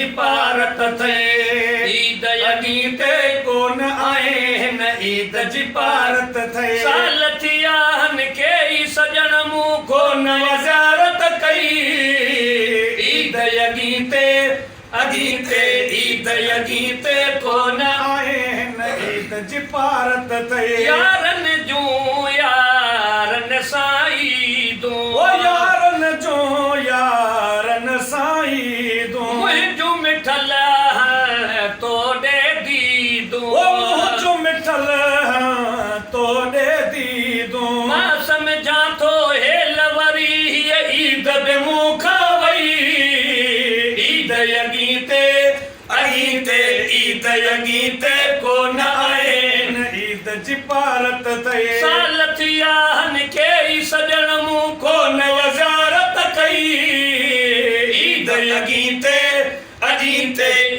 जी पारत थे ईद अगीते कोन आहिन ईद जी पारत थे साल थिया हन के सजण मूं कोन वज़ारत कई ईद अगीते ईद अगीते कोन आहिन ईद जी पारत थे यारन जूं यारन साईं दूं ओ यारन जूं यारन साईं दूं मुंहिंजो मिठल तोड़े दी दूं ओ मुंहिंजो मिठल तोड़े दी दूं मां सम्झां थो हेल वरी हीअ ईद बि मूं खां वई ईद अगीते ईद अगीते कोन आहिन ईद जी पारत थे साल थिया हन के सजण मूं कोन वज़ारत कई ईद अगीते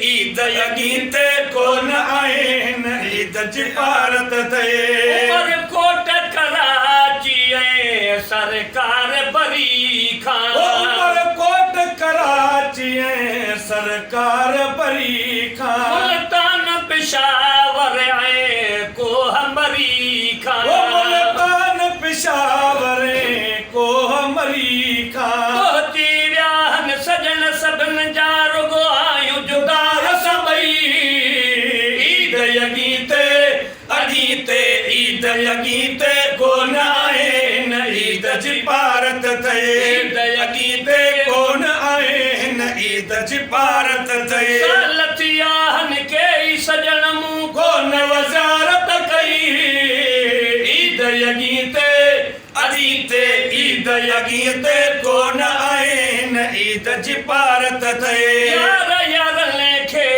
ईद अगीते कोन आहिन ईद जी पारत थे उमरकोट कराची ऐं सरकार बरी खां उमरकोट कराची ऐं सरकार बरी खां मुल्तान पेशावर ऐं कोहमरी खां मुल्तान पेशावर ऐं कोहमरी खां पहुची विया हन सजण सभिनि जा रुगो आयूं जुदा सभई ईद अगीते कोन आहिन ईद जी पारत थे ईद अगीते कोन आहिन ईद जी पारत थे साल थिया हन के सजण मूं कोन वज़ारत कई ईद अगीते कोन आहिन ईद जी पारत थे यार यार लेखे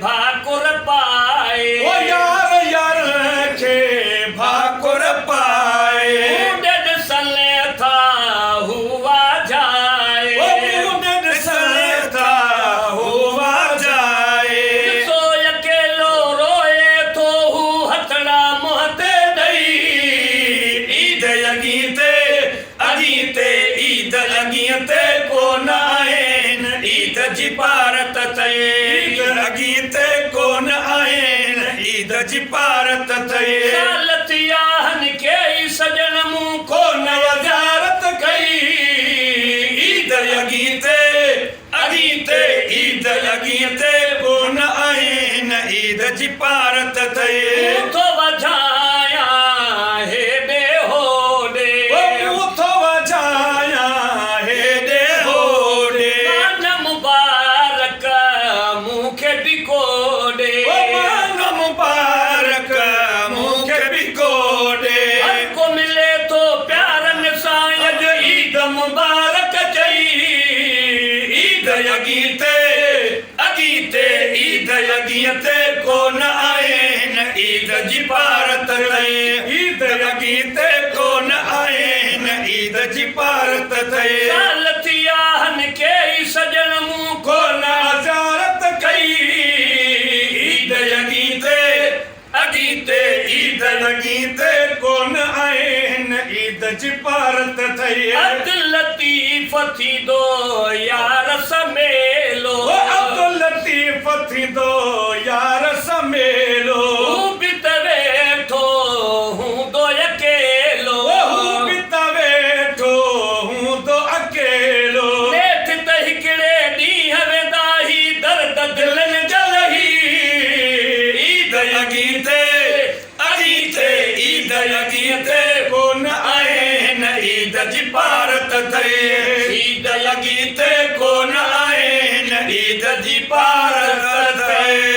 भाकुर पाए ओ यार यार लेखे भाकुर पाए मुंडे सले था हुआ जाए ओ मुंडे सले था हुआ जाए सो अकेलो रोए तो हु हथड़ा मोहते दई ईद अगीते कोन आहिन ईद जी पारत थे ईद अगीते कोन आहिन ईद जी पारत थे साल थिया हन के सजण मूं कोन वज़ारत कई ईद अगीते कोन आहिन ईद जी पारत थे तो वझाया हेॾे होॾे तो वझाया हेॾे होॾे मान मुबारक मूंखे बि कोॾे मान मुबारक मूंखे बि कोॾे हक़ मिले थो प्यारनि सां अॼु ईद मुबारक चई ईद अगीते कोन आहिन ईद जी पारत थे ईद अगीते कोन आहिन ईद जी पारत थे साल थिया हन के सजण मूं कोन वज़ारत कई ईद अगीते कोन आहिन ईद जी पारत थे अब्दुल लतीफ़ थी दो यार समेलो अब्दुल लतीफ़ थी दो यार समेलो भी वेठो हूं दो अकेलो भी वेठो हूं दो अकेलो नेठ त हिकिड़े ॾींहं वेंदा ही दर्द दिलनि जलही ईद अगीते कोन आहिन ईद जी पारत थे ईद अगीते कोन आहिन ईद जी पारत थे।